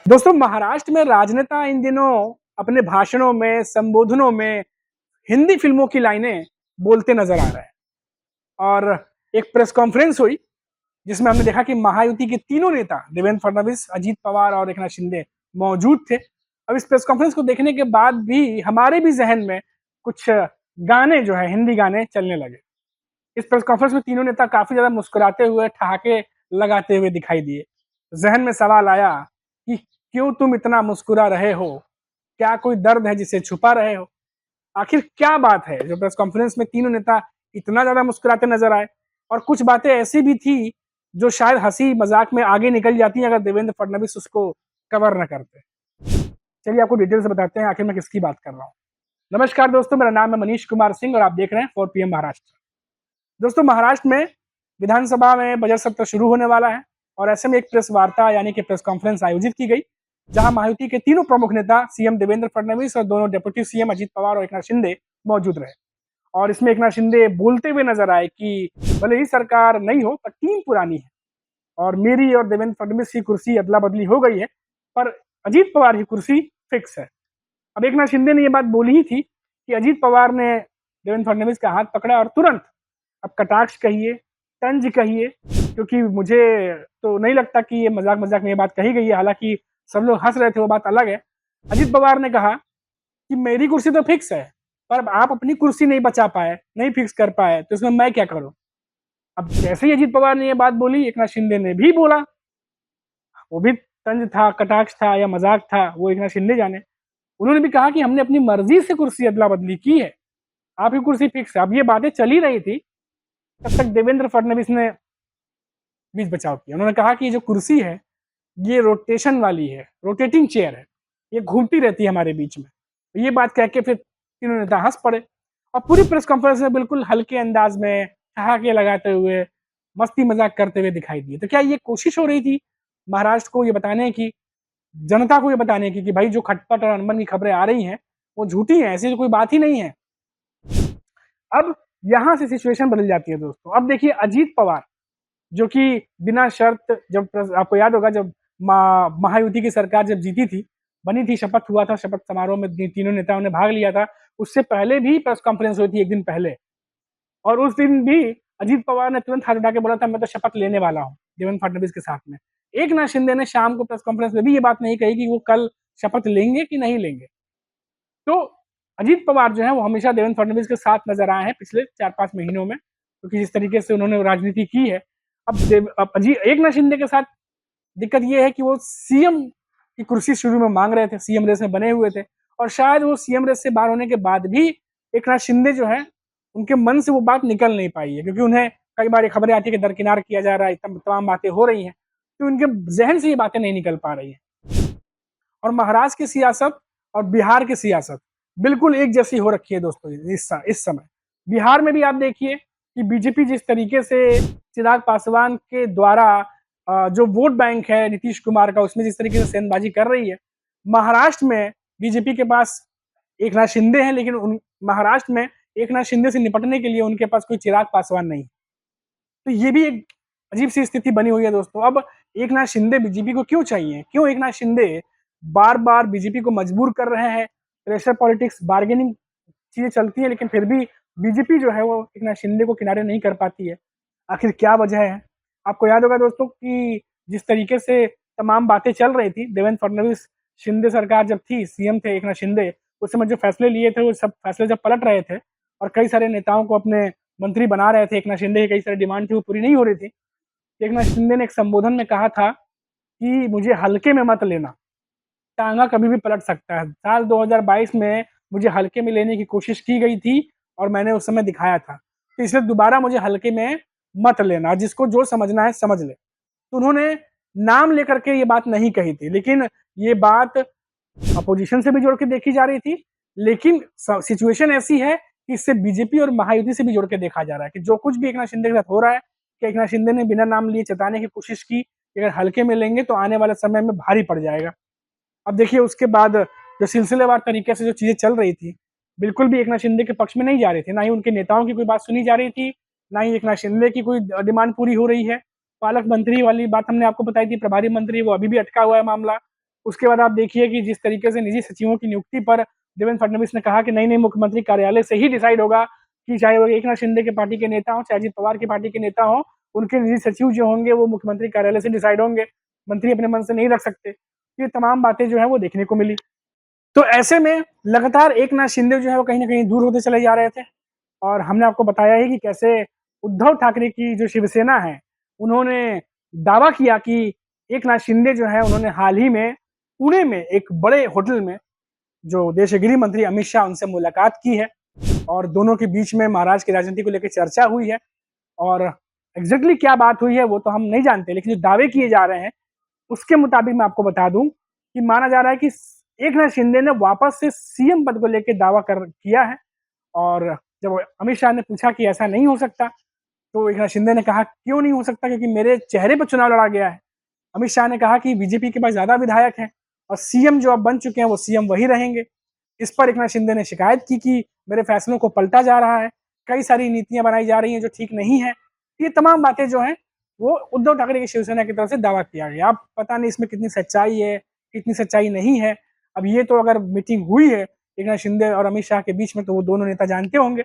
दोस्तों, महाराष्ट्र में राजनेता इन दिनों अपने भाषणों में, संबोधनों में हिंदी फिल्मों की लाइनें बोलते नजर आ रहे हैं। और एक प्रेस कॉन्फ्रेंस हुई जिसमें हमने देखा कि महायुति के तीनों नेता देवेंद्र फडणवीस, अजीत पवार और एकनाथ शिंदे मौजूद थे। अब इस प्रेस कॉन्फ्रेंस को देखने के बाद भी हमारे भी जहन में कुछ गाने जो है हिंदी गाने चलने लगे। इस प्रेस कॉन्फ्रेंस में तीनों नेता काफी ज्यादा मुस्कुराते हुए, ठहाके लगाते हुए दिखाई दिए। जहन में सवाल आया कि क्यों तुम इतना मुस्कुरा रहे हो? क्या कोई दर्द है जिसे छुपा रहे हो? आखिर क्या बात है जो प्रेस कॉन्फ्रेंस में तीनों नेता इतना ज्यादा मुस्कुराते नजर आए? और कुछ बातें ऐसी भी थी जो शायद हंसी मजाक में आगे निकल जाती अगर देवेंद्र फडणवीस उसको कवर न करते। चलिए आपको डिटेल से बताते हैं आखिर मैं किसकी बात कर रहा हूँ। नमस्कार दोस्तों, मेरा नाम है मनीष कुमार सिंह और आप देख रहे हैं 4 PM महाराष्ट्र। दोस्तों, महाराष्ट्र में विधानसभा में बजट सत्र शुरू होने वाला है और ऐसे में एक प्रेस वार्ता यानी कि प्रेस कॉन्फ्रेंस आयोजित की गई, जहां महायुति के तीनों प्रमुख नेता सीएम देवेंद्र फडणवीस और दोनों डेप्यूटी सीएम अजीत पवार और एकनाथ शिंदे मौजूद रहे। और इसमें एकनाथ शिंदे बोलते हुए नजर आए कि भले ही सरकार नहीं हो पर टीम पुरानी है और मेरी और देवेंद्र फडणवीस की कुर्सी अदला बदली हो गई है, पर अजीत पवार की कुर्सी फिक्स है। अब एकनाथ शिंदे ने यह बात बोली ही थी कि अजीत पवार ने देवेंद्र फडणवीस का हाथ पकड़ा और तुरंत, अब कटाक्ष कहिए, तंज कहिए, क्योंकि मुझे तो नहीं लगता कि ये मजाक मजाक में ये बात कही गई है, हालांकि सब लोग हंस रहे थे, वो बात अलग है। अजीत पवार ने कहा कि मेरी कुर्सी तो फिक्स है, पर अब आप अपनी कुर्सी नहीं बचा पाए, नहीं फिक्स कर पाए, तो इसमें मैं क्या करूं? अब जैसे ही अजीत पवार ने ये बात बोली, एकनाथ शिंदे ने भी बोला। वो भी तंज था, कटाक्ष था या मजाक था, वो एकनाथ शिंदे जाने। उन्होंने भी कहा कि हमने अपनी मर्जी से कुर्सी अदला बदली की है, आपकी कुर्सी फिक्स है। अब ये बातें चली रही थी, तब तक देवेंद्र फडणवीस ने बीच बचाव किया। उन्होंने कहा कि ये जो कुर्सी है ये रोटेशन वाली है, रोटेटिंग चेयर है, ये घूमती रहती है हमारे बीच में। तो ये बात कह के फिर तीनों नेता हंस पड़े और पूरी प्रेस कॉन्फ्रेंस में बिल्कुल हल्के अंदाज में ठहाके लगाते हुए, मस्ती मजाक करते हुए दिखाई दिए। तो क्या ये कोशिश हो रही थी महाराष्ट्र को ये बताने की, जनता को ये बताने की कि भाई जो खटपट और अनबन की खबरें आ रही हैं वो झूठी हैं, ऐसी तो कोई बात ही नहीं है। अब यहां से सिचुएशन बदल जाती है दोस्तों। अब देखिए अजीत पवार, जो कि बिना शर्त, जब आपको याद होगा जब महायुति की सरकार जब जीती थी, बनी थी, शपथ हुआ था, शपथ समारोह में तीनों नेताओं ने भाग लिया था। उससे पहले भी प्रेस कॉन्फ्रेंस हुई थी एक दिन पहले, और उस दिन भी अजीत पवार ने तुरंत हाथ उठा के बोला था मैं तो शपथ लेने वाला हूँ देवेंद्र फडणवीस के साथ में। एकनाथ शिंदे ने शाम को प्रेस कॉन्फ्रेंस में भी ये बात नहीं कही कि वो कल शपथ लेंगे कि नहीं लेंगे। तो अजीत पवार जो है वो हमेशा देवेंद्र फडणवीस के साथ नजर आए हैं पिछले 4-5 महीनों में, क्योंकि जिस तरीके से उन्होंने राजनीति की है। अब अजीत एकनाथ शिंदे के साथ दिक्कत ये है कि वो सीएम की कुर्सी शुरू में मांग रहे थे, सीएम रेस में बने हुए थे, और शायद वो सीएम रेस से बाहर होने के बाद भी एकनाथ शिंदे जो है उनके मन से वो बात निकल नहीं पाई है, क्योंकि उन्हें कई बार खबरें आती है कि दरकिनार किया जा रहा है, तमाम बातें हो रही हैं, तो उनके जहन से ये बातें नहीं निकल पा रही है। और महाराष्ट्र की सियासत और बिहार की सियासत बिल्कुल एक जैसी हो रखी है दोस्तों इस समय। बिहार में भी आप देखिए कि बीजेपी जिस तरीके से चिराग पासवान के द्वारा जो वोट बैंक है नीतीश कुमार का, उसमें जिस तरीके से सेंधबाजी कर रही है, महाराष्ट्र में बीजेपी के पास एकनाथ शिंदे हैं, लेकिन महाराष्ट्र में एकनाथ शिंदे से निपटने के लिए उनके पास कोई चिराग पासवान नहीं। तो ये भी एक अजीब सी स्थिति बनी हुई है दोस्तों। अब एकनाथ शिंदे बीजेपी को क्यों चाहिए? क्यों एकनाथ शिंदे बार बार बीजेपी को मजबूर कर रहे हैं? प्रेशर पॉलिटिक्स, बार्गेनिंग चीजें चलती है, लेकिन फिर भी बीजेपी जो है वो एकनाथ शिंदे को किनारे नहीं कर पाती है। आखिर क्या वजह है? आपको याद होगा दोस्तों कि जिस तरीके से तमाम बातें चल रही थी, देवेंद्र फडणवीस शिंदे सरकार जब थी, सीएम थे एकनाथ शिंदे, उस समय जो फैसले लिए थे वो सब फैसले जब पलट रहे थे और कई सारे नेताओं को अपने मंत्री बना रहे थे, एकनाथ शिंदे की कई सारी डिमांड थी वो पूरी नहीं हो रही थी। एकनाथ शिंदे ने एक संबोधन में कहा था कि मुझे हल्के में मत लेना, टांगा कभी भी पलट सकता है। साल 2022 में मुझे हल्के में लेने की कोशिश की गई थी और मैंने उस समय दिखाया था, तो इसलिए दोबारा मुझे हल्के में मत लेना, जिसको जो समझना है समझ ले। तो उन्होंने नाम लेकर के ये बात नहीं कही थी, लेकिन ये बात अपोजिशन से भी जोड़ के देखी जा रही थी। लेकिन सिचुएशन ऐसी है कि इससे बीजेपी और महायुति से भी जोड़ के देखा जा रहा है कि जो कुछ भी एकनाथ शिंदे के साथ हो रहा है, कि एकनाथ शिंदे ने बिना नाम लिए चेताने की कोशिश की कि अगर हल्के में लेंगे तो आने वाले समय में भारी पड़ जाएगा। अब देखिए उसके बाद जो सिलसिलेवार तरीके से जो चीजें चल रही थी, बिल्कुल भी एकनाथ शिंदे के पक्ष में नहीं जा रही थी, ना ही उनके नेताओं की कोई बात सुनी जा रही थी, ना ही एकनाथ शिंदे की कोई डिमांड पूरी हो रही है। पालक मंत्री वाली बात हमने आपको बताई थी, प्रभारी मंत्री, वो अभी भी अटका हुआ है मामला। उसके बाद आप देखिए कि जिस तरीके से निजी सचिवों की नियुक्ति पर देवेंद्र फडणवीस ने कहा कि नहीं मुख्यमंत्री कार्यालय से ही डिसाइड होगा कि चाहे वो एकनाथ शिंदे के पार्टी के नेता हो, चाहे अजित पवार की पार्टी के नेता हो, उनके निजी सचिव जो होंगे वो मुख्यमंत्री कार्यालय से डिसाइड होंगे, मंत्री अपने मन से नहीं रख सकते। ये तमाम बातें जो है वो देखने को मिली। तो ऐसे में लगातार एकनाथ शिंदे जो है वो कहीं ना कहीं दूर होते चले जा रहे थे, और हमने आपको बताया ही कि कैसे उद्धव ठाकरे की जो शिवसेना है, उन्होंने दावा किया कि एकनाथ शिंदे जो है उन्होंने हाल ही में पुणे में एक बड़े होटल में जो देश के गृह मंत्री अमित शाह उनसे मुलाकात की है, और दोनों के बीच में महाराष्ट्र की राजनीति को लेकर चर्चा हुई है। और एग्जैक्टली क्या बात हुई है वो तो हम नहीं जानते, लेकिन जो दावे किए जा रहे हैं उसके मुताबिक मैं आपको बता दूं कि माना जा रहा है कि एकनाथ शिंदे ने वापस से सीएम पद को लेकर दावा किया है। और जब अमित शाह ने पूछा कि ऐसा नहीं हो सकता, तो एकनाथ शिंदे ने कहा क्यों नहीं हो सकता, क्योंकि मेरे चेहरे पर चुनाव लड़ा गया है। अमित शाह ने कहा कि बीजेपी के पास ज्यादा विधायक हैं और सीएम जो अब बन चुके हैं वो सीएम वही रहेंगे। इस पर एकनाथ शिंदे ने शिकायत की कि मेरे फैसलों को पलटा जा रहा है, कई सारी नीतियां बनाई जा रही हैं जो ठीक नहीं है। ये तमाम बातें जो हैं वो उद्धव ठाकरे की शिवसेना की तरफ से दावा किया गया। अब पता नहीं इसमें कितनी सच्चाई है, कितनी सच्चाई नहीं है। अब ये तो अगर मीटिंग हुई है एकनाथ शिंदे और अमित शाह के बीच में तो वो दोनों नेता जानते होंगे,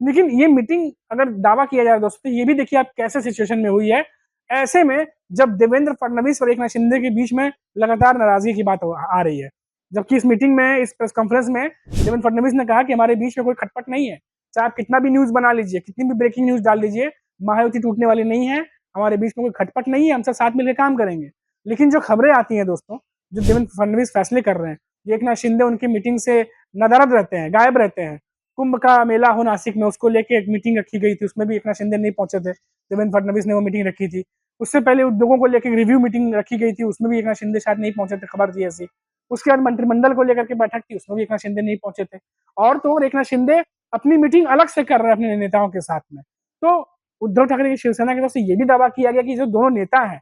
लेकिन ये मीटिंग अगर दावा किया जाए दोस्तों, ये भी देखिए आप कैसे सिचुएशन में हुई है। ऐसे में जब देवेंद्र फडणवीस और एकनाथ शिंदे के बीच में लगातार नाराजगी की बात आ रही है, जबकि इस मीटिंग में, इस प्रेस कॉन्फ्रेंस में देवेंद्र फडणवीस ने कहा कि हमारे बीच में कोई खटपट नहीं है, चाहे आप कितना भी न्यूज बना लीजिए, कितनी भी ब्रेकिंग न्यूज डाल लीजिए, महायुति टूटने वाली नहीं है, हमारे बीच में कोई खटपट नहीं है, हम सब साथ मिलकर काम करेंगे। लेकिन जो खबरें आती हैं दोस्तों, जो देवेंद्र फडणवीस फैसले कर रहे हैं, एकनाथ शिंदे उनकी मीटिंग से नदारद रहते हैं, गायब रहते हैं। कुंभ का मेला हो नासिक में, उसको लेके एक मीटिंग रखी गई थी, उसमें भी एकनाथ शिंदे नहीं पहुंचे थे, देवेंद्र फडणवीस ने वो मीटिंग रखी थी। उससे पहले उद्योगों को लेकर रिव्यू मीटिंग रखी गई थी, उसमें भी एकनाथ शिंदे शायद नहीं पहुंचे थे, खबर थी ऐसी। उसके बाद मंत्रिमंडल को लेकर के बैठक थी, उसमें भी एकनाथ शिंदे नहीं पहुंचे थे। और तो और एकनाथ शिंदे अपनी मीटिंग अलग से कर रहे हैं अपने नेताओं के साथ में। तो उद्धव ठाकरे की शिवसेना की तरफ से ये भी दावा किया गया कि जो दोनों नेता हैं,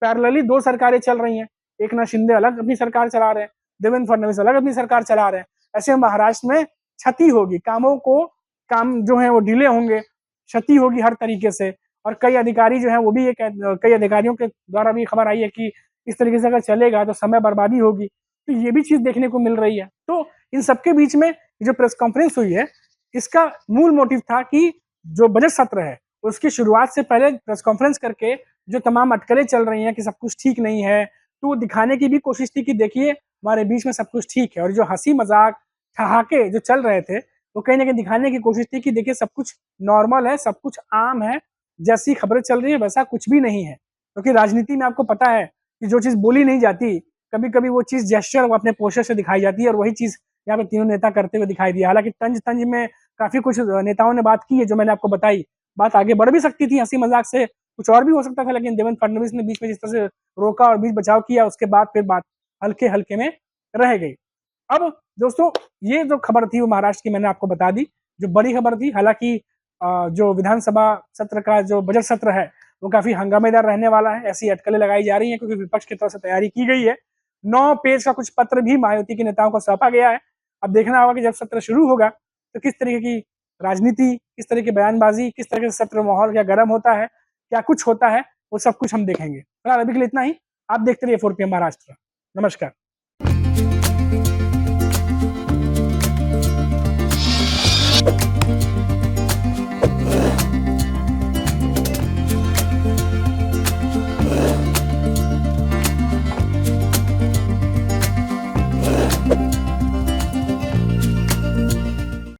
पैरेलली दो सरकारें चल रही हैं, एकनाथ शिंदे अलग अपनी सरकार चला रहे हैं, देवेंद्र फडणवीस अलग अपनी सरकार चला रहे हैं। ऐसे महाराष्ट्र में क्षति होगी, काम जो है वो डिले होंगे, क्षति होगी हर तरीके से। और कई अधिकारी जो है वो भी कई अधिकारियों के द्वारा भी खबर आई है कि इस तरीके से अगर चलेगा तो समय बर्बादी होगी। तो ये भी चीज देखने को मिल रही है। तो इन सबके बीच में जो प्रेस कॉन्फ्रेंस हुई है, इसका मूल मोटिव था कि जो बजट सत्र है उसकी शुरुआत से पहले प्रेस कॉन्फ्रेंस करके जो तमाम अटकलें चल रही हैं कि सब कुछ ठीक नहीं है, तो वो दिखाने की भी कोशिश थी कि देखिए हमारे बीच में सब कुछ ठीक है। और जो हंसी मजाक ठहाके जो चल रहे थे, वो कहीं ना कहीं दिखाने की कोशिश थी कि देखिए सब कुछ नॉर्मल है, सब कुछ आम है, जैसी खबरें चल रही है वैसा कुछ भी नहीं है। क्योंकि राजनीति में आपको पता है कि जो चीज बोली नहीं जाती, कभी कभी वो चीज जेस्चर वो अपने पोस्टर से दिखाई जाती है, और वही चीज यहाँ पे तीनों नेता करते हुए दिखाई दिया। हालांकि तंज तंज में काफी कुछ नेताओं ने बात की है जो मैंने आपको बताई, बात आगे बढ़ भी सकती थी, हंसी मजाक से कुछ और भी हो सकता था, लेकिन देवेंद्र फडणवीस ने बीच में जिस तरह से रोका और बीच बचाव किया, उसके बाद फिर बात हल्के हल्के में रह गई। अब दोस्तों, ये जो खबर थी वो महाराष्ट्र की मैंने आपको बता दी, जो बड़ी खबर थी। हालांकि जो विधानसभा सत्र का जो बजट सत्र है वो काफी हंगामेदार रहने वाला है, ऐसी अटकलें लगाई जा रही हैं क्योंकि विपक्ष की तरफ से तैयारी की गई है। 9 पेज का कुछ पत्र भी महायुति के नेताओं को सौंपा गया है। अब देखना होगा कि जब सत्र शुरू होगा तो किस तरीके की राजनीति, किस तरह की बयानबाजी, किस तरह से सत्र माहौल क्या गर्म होता है, क्या कुछ होता है, वो सब कुछ हम देखेंगे। फिलहाल अभी के लिए इतना ही। आप देखते रहिए 4 PM महाराष्ट्र। नमस्कार।